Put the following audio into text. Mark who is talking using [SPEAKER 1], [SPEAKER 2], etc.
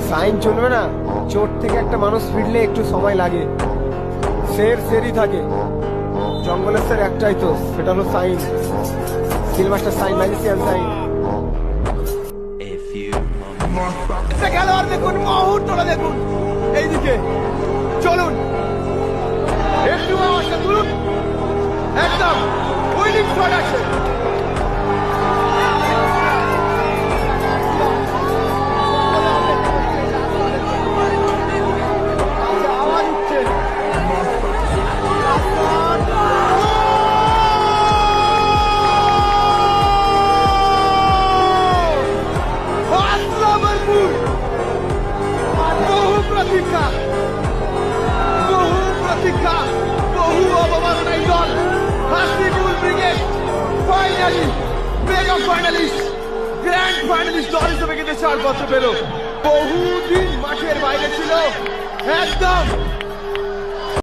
[SPEAKER 1] Sign চলবে না, চোট থেকে একটা মানুষ ফিরলে একটু সময় লাগে। সেরই থাকে, জঙ্গলের স্যার একটাই তো, সেটা হলো সাইন, সিলমাস্টার সাইন, ম্যাজিসিয়ান সাইন। খেলোয়াড় দেখুন, মুহূর্তটা দেখুন, এইদিকে চলুন, একটু আওয়াজটা তুলুন, একদম উইনিং শট আছে। বহু অবমাননায় দল Hasibul brigade finally mega finalist, grand finalist দল হিসেবে কিন্তু ছাড়পত্র পেল। বহুদিন মাঠের বাইরে ছিল, একদম